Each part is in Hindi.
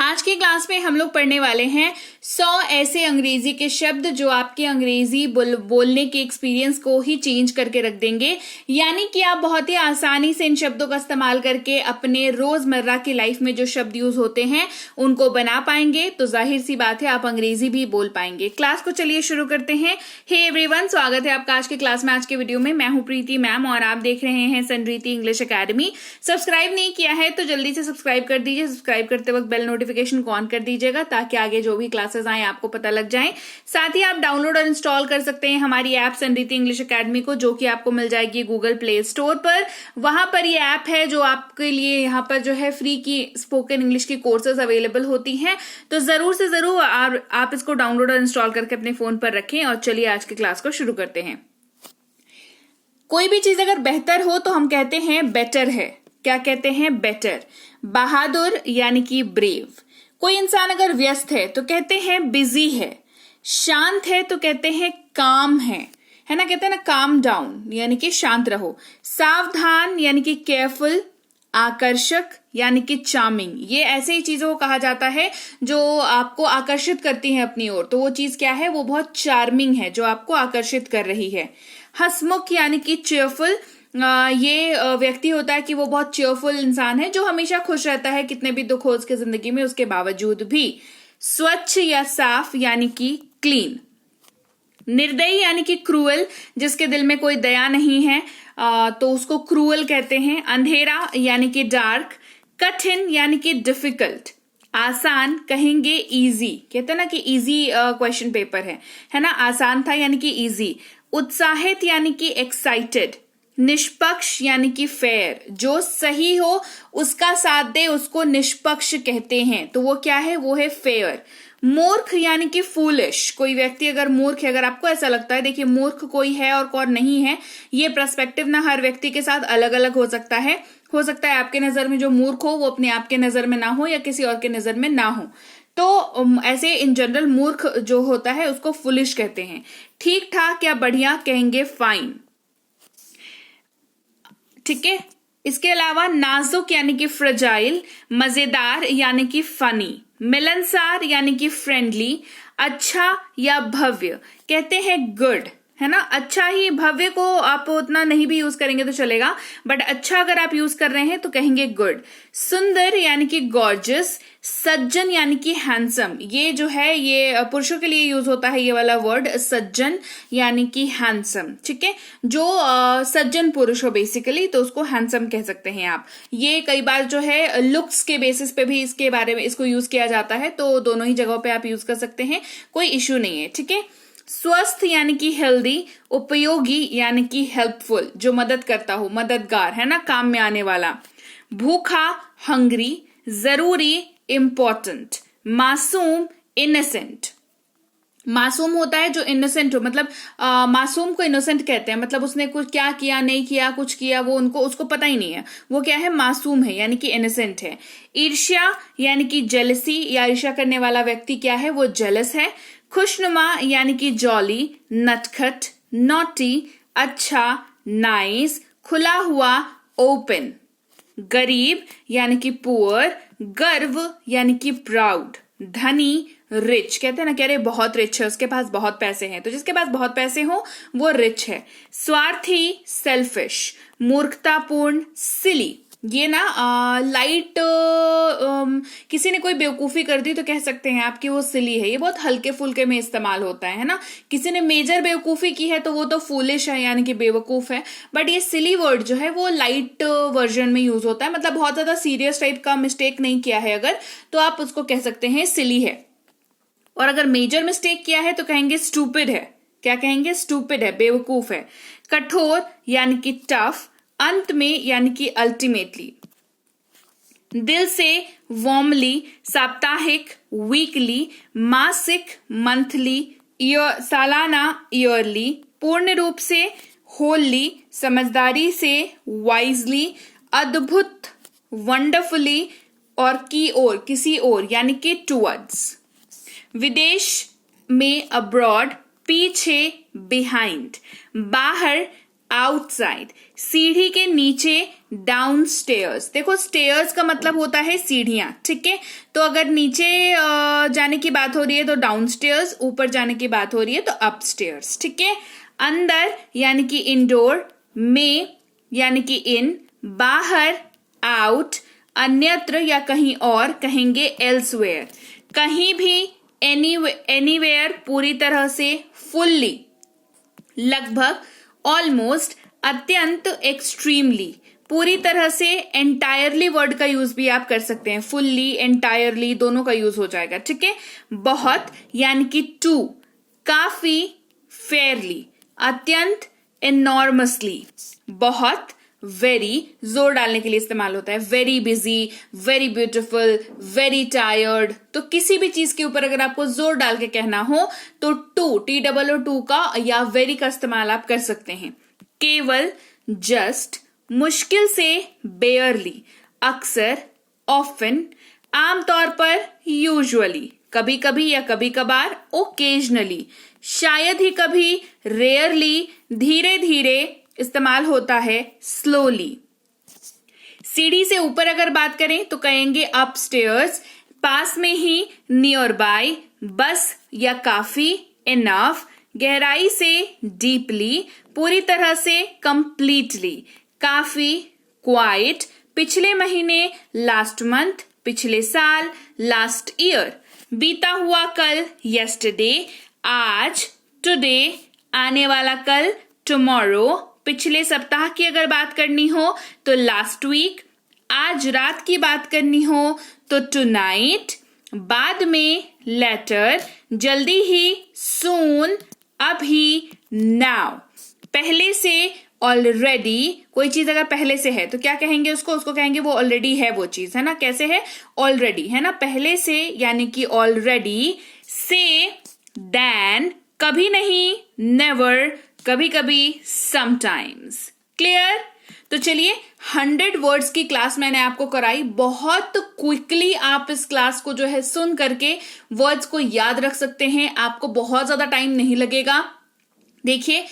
आज की क्लास में हम लोग पढ़ने वाले हैं 100 ऐसे अंग्रेजी के शब्द जो आपके अंग्रेजी बोलने के एक्सपीरियंस को ही चेंज करके रख देंगे। यानी कि आप बहुत ही आसानी से इन शब्दों का इस्तेमाल करके अपने रोजमर्रा की लाइफ में जो शब्द यूज होते हैं उनको बना पाएंगे, तो जाहिर सी बात है आप अंग्रेजी भी बोल पाएंगे। क्लास को चलिए शुरू करते हैं। हे एवरीवन, स्वागत है आपका आज के क्लास में। आज के वीडियो में मैं हूं प्रीति मैम और आप देख रहे हैं सनरीति इंग्लिश एकेडमी। सब्सक्राइब नहीं किया है तो जल्दी से सब्सक्राइब कर दीजिए। सब्सक्राइब करते वक्त बेल नोटिफिकेशन को ऑन कर दीजिएगा ताकि आगे जो भी क्लासेस आए आपको पता लग जाए। साथ ही आप डाउनलोड और इंस्टॉल कर सकते हैं हमारी ऐप सनरीति इंग्लिश एकेडमी को, जो कि आपको मिल जाएगी गूगल प्ले स्टोर पर। वहां पर ये ऐप है जो आपके लिए यहाँ पर जो है फ्री की स्पोकन इंग्लिश की कोर्सेज अवेलेबल होती हैं, तो जरूर से जरूर आप इसको डाउनलोड और इंस्टॉल करके अपने फोन पर रखें। और चलिए आज की क्लास को शुरू करते हैं। कोई भी चीज अगर बेहतर हो तो हम कहते हैं बेटर है। क्या कहते हैं? बेटर। बहादुर यानी कि ब्रेव। कोई इंसान अगर व्यस्त है तो कहते हैं बिजी है। शांत है तो कहते हैं काम है ना, कहते हैं ना काम डाउन यानी कि शांत रहो। सावधान यानी कि केयरफुल। आकर्षक यानी कि चार्मिंग। ये ऐसे ही चीजों को कहा जाता है जो आपको आकर्षित करती है अपनी ओर, तो वो चीज क्या है? वो बहुत चार्मिंग है, जो आपको आकर्षित कर रही है। हंसमुख यानी कि चेयरफुल। ये व्यक्ति होता है कि वो बहुत चेयरफुल इंसान है जो हमेशा खुश रहता है कितने भी दुख हो उसके जिंदगी में उसके बावजूद भी। स्वच्छ या साफ यानी कि क्लीन। निर्दयी यानी कि क्रूअल, जिसके दिल में कोई दया नहीं है तो उसको क्रूअल कहते हैं। अंधेरा यानी कि डार्क। कठिन यानी कि डिफिकल्ट। आसान कहेंगे इजी, कहते हैं ना कि इजी क्वेश्चन पेपर है ना, आसान था यानी कि इजी। उत्साहित यानी कि एक्साइटेड। निष्पक्ष यानी कि फेयर, जो सही हो उसका साथ दे उसको निष्पक्ष कहते हैं, तो वो क्या है? वो है फेयर। मूर्ख यानी कि फूलिश। कोई व्यक्ति अगर मूर्ख है, अगर आपको ऐसा लगता है, देखिए मूर्ख कोई है और कौन नहीं है, ये पर्सपेक्टिव ना हर व्यक्ति के साथ अलग अलग हो सकता है। हो सकता है आपके नजर में जो मूर्ख हो वो अपने आप के नजर में ना हो या किसी और के नजर में ना हो, तो ऐसे इन जनरल मूर्ख जो होता है उसको फुलिश कहते हैं। ठीक ठाक या बढ़िया कहेंगे फाइन। ठीक है। इसके अलावा नाजुक यानी कि फ्रजाइल। मजेदार यानी कि फनी। मिलनसार यानी कि फ्रेंडली। अच्छा या भव्य कहते हैं गुड, है ना। अच्छा ही, भव्य को आप उतना नहीं भी यूज करेंगे तो चलेगा, बट अच्छा अगर आप यूज कर रहे हैं तो कहेंगे गुड। सुंदर यानी कि गॉर्जियस। सज्जन यानी कि हैंडसम। ये जो है ये पुरुषों के लिए यूज होता है ये वाला वर्ड, सज्जन यानी कि हैंडसम। ठीक है। जो सज्जन पुरुष हो बेसिकली तो उसको हैंडसम कह सकते हैं आप। ये कई बार जो है लुक्स के बेसिस पे भी इसके बारे में इसको यूज किया जाता है, तो दोनों ही जगहों पे आप यूज कर सकते हैं, कोई इश्यू नहीं है। ठीक है। स्वस्थ यानी कि हेल्दी। उपयोगी यानी कि हेल्पफुल, जो मदद करता हो, मददगार, है ना, काम में आने वाला। भूखा हंग्री। जरूरी इंपॉर्टेंट। मासूम इनोसेंट। मासूम होता है जो इनोसेंट हो, मतलब मासूम को इनोसेंट कहते हैं, मतलब उसने कुछ क्या किया नहीं किया, कुछ किया वो उसको पता ही नहीं है, वो क्या है? मासूम है यानी कि इनोसेंट है। ईर्ष्या यानी कि जेलसी, या ईर्ष्या करने वाला व्यक्ति क्या है? वो जेलस है। खुशनुमा यानी कि जॉली। नटखट। नॉटी। अच्छा। नाइस। खुला हुआ ओपन। गरीब यानी कि पुअर। गर्व यानी कि प्राउड। धनी रिच, कहते हैं ना, कह रहे बहुत रिच है, उसके पास बहुत पैसे हैं, तो जिसके पास बहुत पैसे हो वो रिच है। स्वार्थी सेल्फिश। मूर्खतापूर्ण सिली। ये ना लाइट किसी ने कोई बेवकूफी कर दी तो कह सकते हैं आप कि वो सिली है, ये बहुत हल्के फुल्के में इस्तेमाल होता है ना। किसी ने मेजर बेवकूफी की है तो वो तो फूलिश है यानी कि बेवकूफ है, बट ये सिली वर्ड जो है वो लाइट वर्जन में यूज होता है, मतलब बहुत ज्यादा सीरियस टाइप का मिस्टेक नहीं किया है अगर, तो आप उसको कह सकते हैं सिली है। और अगर मेजर मिस्टेक किया है तो कहेंगे स्टूपिड है। क्या कहेंगे? स्टूपिड है, बेवकूफ है। कठोर यानी कि टफ। अंत में यानी कि अल्टीमेटली। दिल से वार्मली। साप्ताहिक वीकली। मासिक मंथली। सालाना ईयरली। पूर्ण रूप से होली। समझदारी से वाइजली। अद्भुत वंडरफुली। और की ओर, किसी और यानी कि टुवर्ड्स। विदेश में अब्रॉड। पीछे बिहाइंड। बाहर आउटसाइड, सीढ़ी के नीचे डाउन स्टेयर्स। देखो स्टेयर्स का मतलब होता है सीढ़ियां, ठीक है। तो अगर नीचे जाने की बात हो रही है तो डाउन स्टेयर्स, ऊपर जाने की बात हो रही है तो अप स्टेयर्स, ठीक है। अंदर यानी कि इंडोर, में यानी कि इन, बाहर आउट, अन्यत्र या कहीं और कहेंगे एल्सवेयर, कहीं भी एनीवेयर, पूरी तरह से, फुल्ली लगभग, ऑलमोस्ट, अत्यंत, एक्सट्रीमली, पूरी तरह से, एंटायरली वर्ड का यूज भी आप कर सकते हैं, फुल्ली एंटायरली दोनों का यूज हो जाएगा, ठीक है। बहुत यानी कि टू, काफी, फेयरली, अत्यंत, एनॉर्मसली, बहुत, वेरी जोर डालने के लिए इस्तेमाल होता है, very busy, very beautiful, very tired. तो किसी भी चीज के ऊपर अगर आपको जोर डाल के कहना हो तो टू, TOO का या वेरी का इस्तेमाल आप कर सकते हैं। केवल, जस्ट, मुश्किल से, बेयरली, अक्सर, ऑफन, आमतौर पर, यूजुअली, कभी कभी या कभी कभार, ओकेजनली, शायद ही कभी, रेयरली, धीरे धीरे इस्तेमाल होता है, स्लोली। सीढ़ी से ऊपर अगर बात करें तो कहेंगे अपस्टेयर्स, पास में ही, नियर बाय, बस या काफी, इनफ, गहराई से, डीपली, पूरी तरह से, कंप्लीटली, काफी, क्वाइट, पिछले महीने, लास्ट मंथ, पिछले साल, लास्ट ईयर, बीता हुआ कल, यस्टरडे, आज, टुडे, आने वाला कल, टुमारो, पिछले सप्ताह की अगर बात करनी हो तो लास्ट वीक, आज रात की बात करनी हो तो टुनाइट, बाद में, लेटर, जल्दी ही, सून, अभी, नाउ, पहले से, ऑलरेडी, कोई चीज अगर पहले से है तो क्या कहेंगे उसको कहेंगे वो ऑलरेडी है वो चीज, है ना। कैसे है, ऑलरेडी, है ना, पहले से यानी कि ऑलरेडी, से, देन, कभी नहीं, नेवर, कभी कभी, समटाइम्स। क्लियर। तो चलिए 100 वर्ड्स की क्लास मैंने आपको कराई। बहुत क्विकली आप इस क्लास को जो है सुन करके वर्ड्स को याद रख सकते हैं, आपको बहुत ज्यादा टाइम नहीं लगेगा। देखिए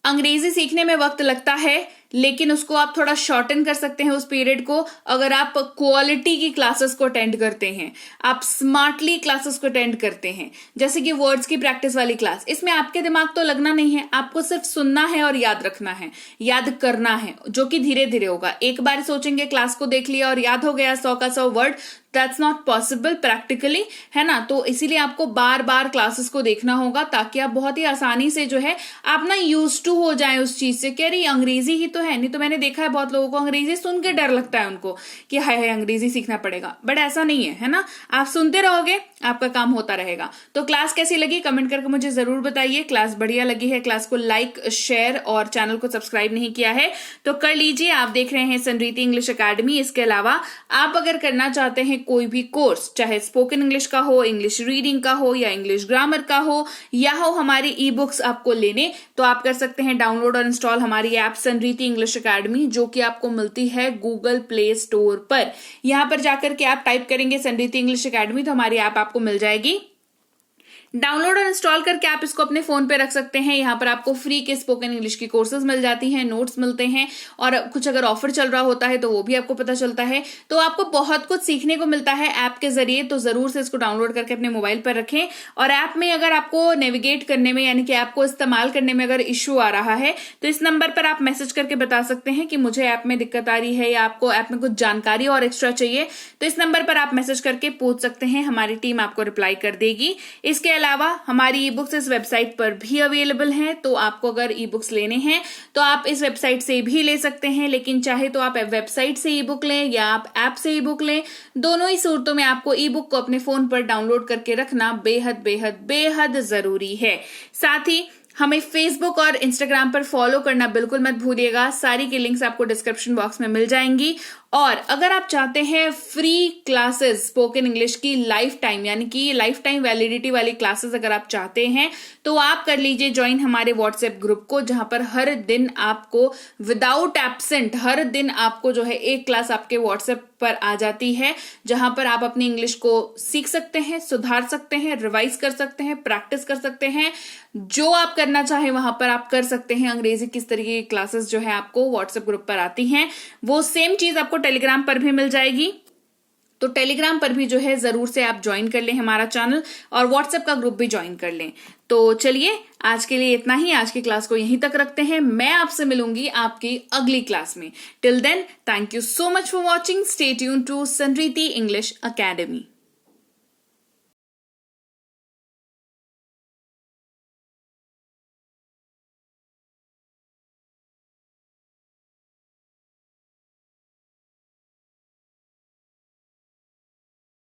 अंग्रेजी सीखने में वक्त लगता है, लेकिन उसको आप थोड़ा शॉर्टन कर सकते हैं उस पीरियड को, अगर आप क्वालिटी की क्लासेस को अटेंड करते हैं, आप स्मार्टली क्लासेस को अटेंड करते हैं। जैसे कि वर्ड्स की प्रैक्टिस वाली क्लास, इसमें आपके दिमाग तो लगना नहीं है, आपको सिर्फ सुनना है और याद रखना है, याद करना है, जो कि धीरे धीरे होगा। एक बार सोचेंगे क्लास को देख लिया और याद हो गया 100 का 100 word, that's not possible practically, है ना। तो इसीलिए आपको बार बार क्लासेस को देखना होगा ताकि आप बहुत ही आसानी से जो है आप ना यूज टू हो जाए उस चीज से। कह रही अंग्रेजी ही तो है, नहीं तो मैंने देखा है बहुत लोगों को अंग्रेजी सुन के डर लगता है उनको कि हाय अंग्रेजी सीखना पड़ेगा, बट ऐसा नहीं है, है ना। आप सुनते रहोगे आपका काम होता रहेगा। तो क्लास कैसी लगी कमेंट करके मुझे जरूर बताइए। क्लास बढ़िया लगी है, क्लास को लाइक, शेयर और चैनल को सब्सक्राइब नहीं किया है तो कर लीजिए। आप देख रहे हैं संरीति इंग्लिश अकेडमी। इसके अलावा आप अगर करना चाहते हैं कोई भी कोर्स, चाहे स्पोकन इंग्लिश का हो, इंग्लिश रीडिंग का हो या इंग्लिश ग्रामर का हो, या हो हमारी ई बुक्स आपको लेने, तो आप कर सकते हैं डाउनलोड और इंस्टॉल हमारी ऐप संरीति इंग्लिश अकेडमी, जो कि आपको मिलती है गूगल प्ले स्टोर पर। यहां पर जाकर के आप टाइप करेंगे संरीति इंग्लिश अकेडमी तो हमारी ऐप आपको मिल जाएगी। डाउनलोड और इंस्टॉल करके आप इसको अपने फोन पे रख सकते हैं। यहाँ पर आपको फ्री के स्पोकन इंग्लिश की कोर्सेज मिल जाती हैं, नोट्स मिलते हैं, और कुछ अगर ऑफर चल रहा होता है तो वो भी आपको पता चलता है। तो आपको बहुत कुछ सीखने को मिलता है ऐप के जरिए, तो जरूर से इसको डाउनलोड करके अपने मोबाइल पर रखें। और ऐप में अगर आपको नेविगेट करने में यानी कि ऐप को इस्तेमाल करने में अगर इश्यू आ रहा है तो इस नंबर पर आप मैसेज करके बता सकते हैं कि मुझे ऐप में दिक्कत आ रही है या आपको ऐप में कुछ जानकारी और एक्स्ट्रा चाहिए, तो इस नंबर पर आप मैसेज करके पूछ सकते हैं, हमारी टीम आपको रिप्लाई कर देगी। इसके अलावा हमारी ई बुक्स इस वेबसाइट पर भी अवेलेबल हैं, तो आपको अगर ई बुक्स लेने हैं तो आप इस वेबसाइट से भी ले सकते हैं, लेकिन चाहे तो आप वेबसाइट से ई बुक लें या आप ऐप से ई बुक लें, दोनों ही सूरतों में आपको ई बुक को अपने फोन पर डाउनलोड करके रखना बेहद बेहद बेहद जरूरी है। साथ ही हमें फेसबुक और इंस्टाग्राम पर फॉलो करना बिल्कुल मत भूलिएगा, सारी की लिंक्स आपको डिस्क्रिप्शन बॉक्स में मिल जाएंगी। और अगर आप चाहते हैं फ्री क्लासेस स्पोकन इंग्लिश की लाइफ टाइम यानी कि लाइफ टाइम वैलिडिटी वाली क्लासेस अगर आप चाहते हैं तो आप कर लीजिए ज्वाइन हमारे व्हाट्सएप ग्रुप को, जहां पर हर दिन आपको विदाउट एब्सेंट हर दिन आपको जो है एक क्लास आपके व्हाट्सएप पर आ जाती है, जहां पर आप अपनी इंग्लिश को सीख सकते हैं, सुधार सकते हैं, रिवाइज कर सकते हैं, प्रैक्टिस कर सकते हैं। जो आप करना चाहें वहां पर आप कर सकते हैं। अंग्रेजी किस तरीके की क्लासेस जो है आपको व्हाट्सएप ग्रुप पर आती हैं, वो सेम चीज आपको टेलीग्राम पर भी मिल जाएगी। तो टेलीग्राम पर भी जो है जरूर से आप ज्वाइन कर लें हमारा चैनल, और व्हाट्सएप का ग्रुप भी ज्वाइन कर लें। तो चलिए आज के लिए इतना ही, आज की क्लास को यहीं तक रखते हैं। मैं आपसे मिलूंगी आपकी अगली क्लास में। Till then, thank you so much for watching. Stay tuned to Sanriti English academy.